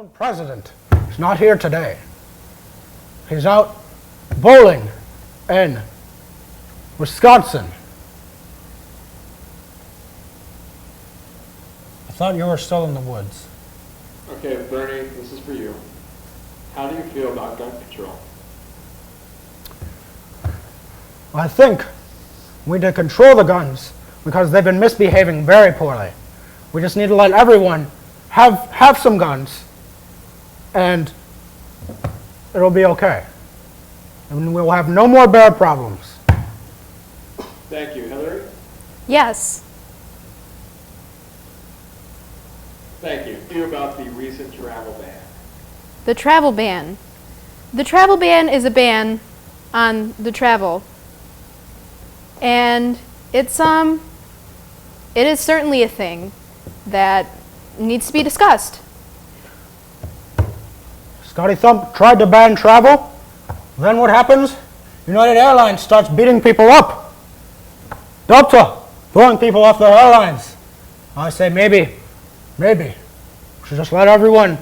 own president is not here today. He's out bowling in Wisconsin. I thought you were still in the woods. Okay, Bernie, this is for you. How do you feel about gun control? I think we need to control the guns because they've been misbehaving very poorly. We just need to let everyone have some guns and it'll be okay. And we'll have no more bear problems. Thank you. Hillary? Yes. Thank you. Tell you about the recent travel ban. The travel ban. The travel ban is a ban on the travel. And it is certainly a thing that needs to be discussed. Scotty Thump tried to ban travel. Then what happens? United Airlines starts beating people up. Delta throwing people off their airlines. I say maybe we should just let everyone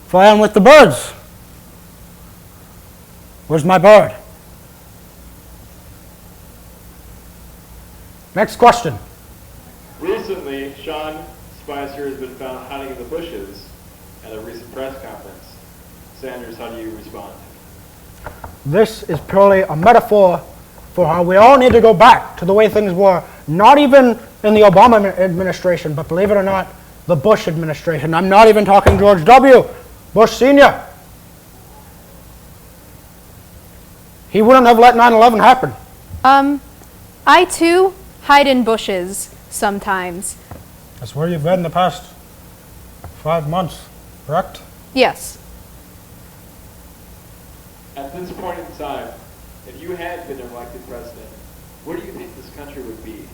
fly on with the birds. Where's my bird? Next question. Recently, Sean Spicer has been found hiding in the bushes at a recent press conference. Sanders, how do you respond? This is purely a metaphor for how we all need to go back to the way things were, not even in the Obama administration, but believe it or not, the Bush administration. I'm not even talking George W. Bush Sr. He wouldn't have let 9/11 happen. I too hide in bushes sometimes. That's where you've been the past 5 months, correct? Yes. At this point in time, if you had been elected president, where do you think this country would be?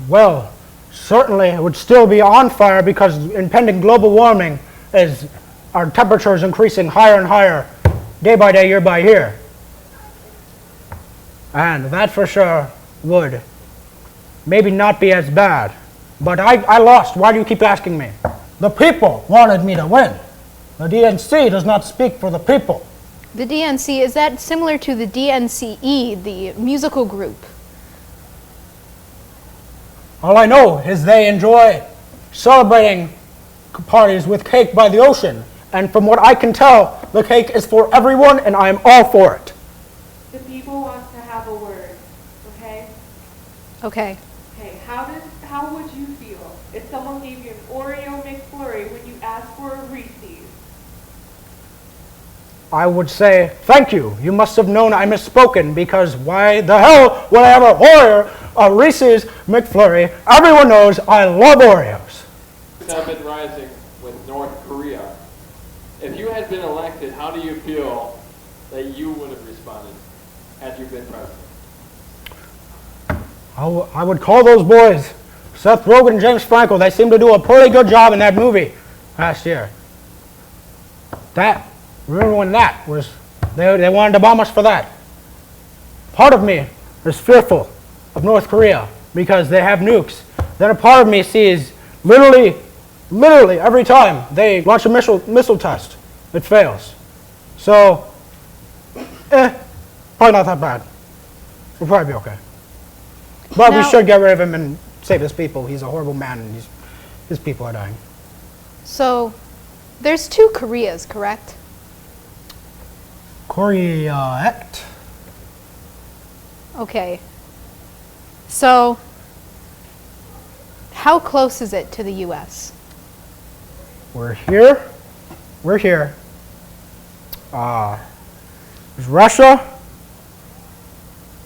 Well, certainly it would still be on fire because impending global warming is our temperature is increasing higher and higher, day by day, year by year. And that for sure would maybe not be as bad. But I lost. Why do you keep asking me? The people wanted me to win. The DNC does not speak for the people. The DNC, is that similar to the DNCE, the musical group? All I know is they enjoy celebrating parties with cake by the ocean. And from what I can tell, the cake is for everyone and I am all for it. The people want to have a word, okay? Okay. Okay, how would you feel if someone gave you an Oreo McFlurry when you asked for a Reese's? I would say, thank you. You must have known I misspoken because why the hell would I have a Reese's McFlurry? Everyone knows I love Oreos. Have been rising with North Korea. If you had been elected, how do you feel that you would have responded had you been president? I would call those boys, Seth Rogen and James Franco. They seem to do a pretty good job in that movie last year. Remember when that was, they wanted to bomb us for that. Part of me is fearful of North Korea because they have nukes. Then a part of me sees literally every time they launch a missile test, it fails. So, probably not that bad. We'll probably be okay. But we should get rid of him and save his people. He's a horrible man and his people are dying. So, there's 2 Koreas, correct? Correct. Okay. So, how close is it to the U.S.? We're here. There's Russia.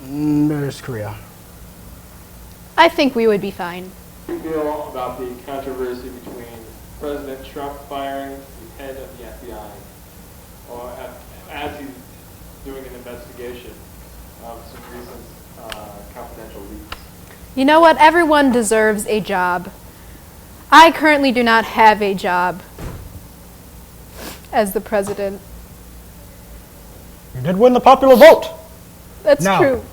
There's Korea. I think we would be fine. How do you feel about the controversy between President Trump firing the head of the FBI, or as he's doing an investigation of some recent confidential leaks? You know what? Everyone deserves a job. I currently do not have a job as the president. You did win the popular vote. That's true.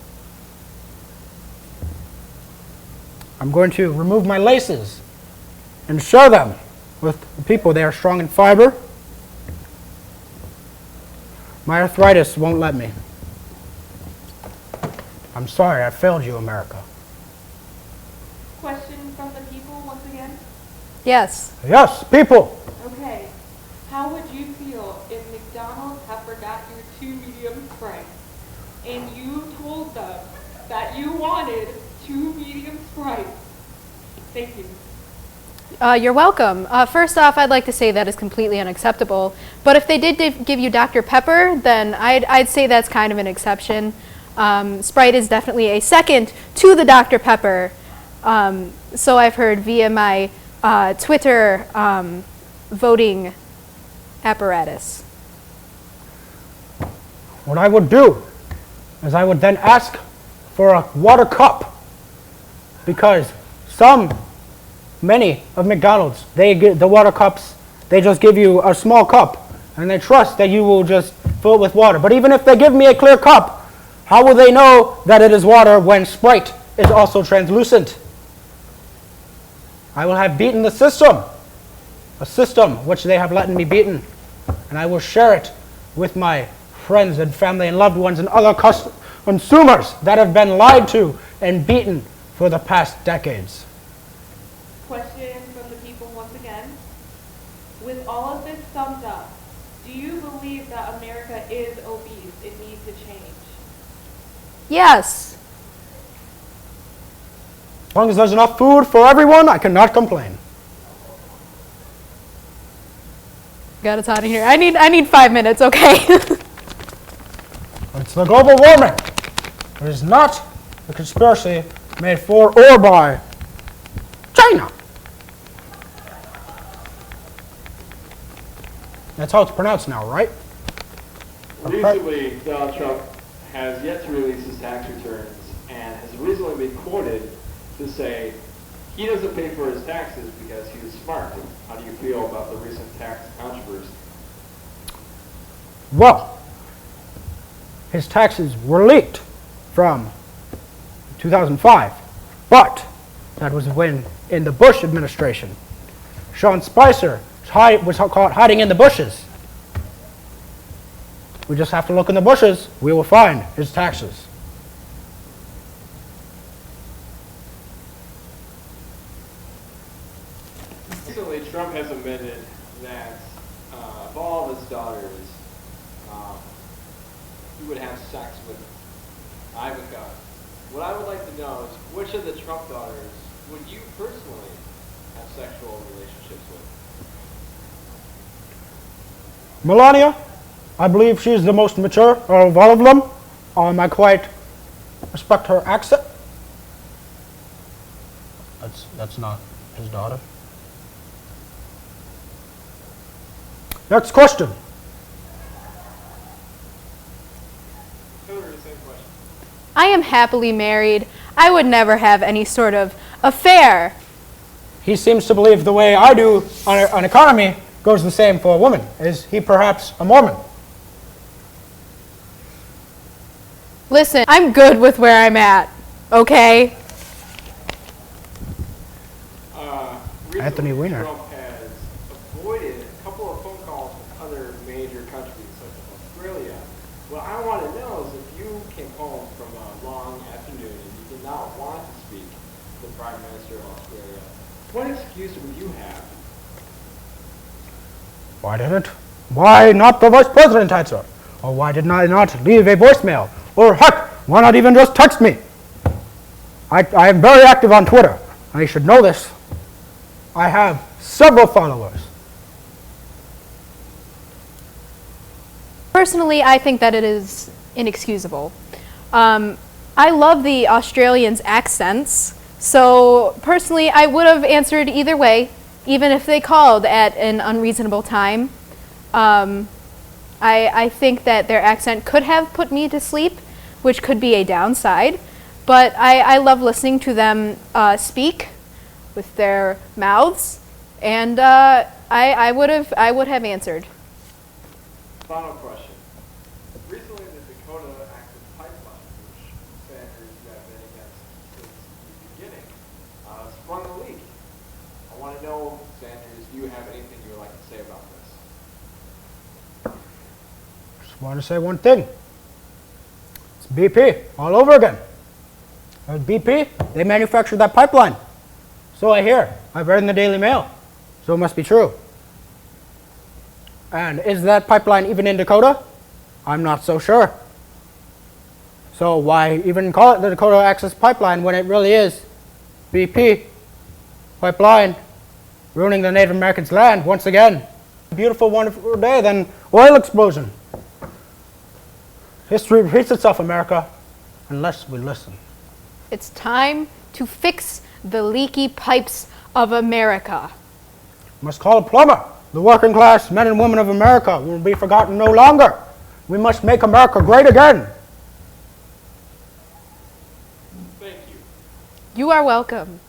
I'm going to remove my laces and show them with people. They are strong in fiber. My arthritis won't let me. I'm sorry, I failed you, America. Question from the people once again. Yes. Yes, people. Okay. How would you feel if McDonald's had forgot your 2 medium Sprite and you told them that you wanted 2 medium Sprite? Thank you. You're welcome. First off, I'd like to say that is completely unacceptable. But if they did give you Dr. Pepper, then I'd say that's kind of an exception. Sprite is definitely a second to the Dr. Pepper. So I've heard via my Twitter voting apparatus. What I would do is I would then ask for a water cup, because many of McDonald's, they get the water cups, they just give you a small cup and they trust that you will just fill it with water. But even if they give me a clear cup, how will they know that it is water when Sprite is also translucent? I will have beaten the system, a system which they have let me beaten, and I will share it with my friends and family and loved ones and other consumers that have been lied to and beaten for the past decades. Question from the people once again. With all of this summed up, do you believe that America is obese? It needs to change. Yes. As long as there's enough food for everyone, I cannot complain. Got us out of here. I need 5 minutes, okay? It's the global warming. It is not a conspiracy made for or by China. That's how it's pronounced now, right? Recently, Donald Trump has yet to release his tax returns and has recently been quoted to say he doesn't pay for his taxes because he's smart. How do you feel about the recent tax controversy? Well, his taxes were leaked from 2005, but that was when in the Bush administration. Sean Spicer was caught hiding in the bushes. We just have to look in the bushes, we will find his taxes. Recently, Trump has admitted that of all of his daughters, he would have sex with Ivanka. What I would like to know is which of the Trump daughters would you personally have sexual relationships with? Melania, I believe she's the most mature of all of them. I quite respect her accent. That's not his daughter. Next question. Hillary, same question. I am happily married. I would never have any sort of affair. He seems to believe the way I do on economy goes the same for a woman. Is he perhaps a Mormon? Listen, I'm good with where I'm at, okay? Recently, Anthony Weiner. Trump has avoided a couple of phone calls with other major countries such as Australia. What I want to know is if you came home from a long afternoon and you did not want to speak to the Prime Minister of Australia, what excuse would you have? Why not the vice president answer? Or why did I not leave a voicemail? Or heck, why not even just text me? I am very active on Twitter, and you should know this. I have several followers. Personally, I think that it is inexcusable. I love the Australians' accents, so personally, I would have answered either way, even if they called at an unreasonable time. I think that their accent could have put me to sleep, which could be a downside, but I love listening to them speak with their mouths, and I would have answered. Final question. Recently, the Dakota Access Pipeline, which Sanders have been against since the beginning, sprung a leak. I want to know, Sanders, do you have any Just want to say one thing. It's BP all over again. At BP, they manufactured that pipeline. So I hear. I've read in the Daily Mail. So it must be true. And is that pipeline even in Dakota? I'm not so sure. So why even call it the Dakota Access Pipeline when it really is BP pipeline ruining the Native Americans' land once again? Beautiful, wonderful day, then oil explosion. History repeats itself, America, unless we listen. It's time to fix the leaky pipes of America. Must call a plumber. The working class men and women of America will be forgotten no longer. We must make America great again. Thank you. You are welcome.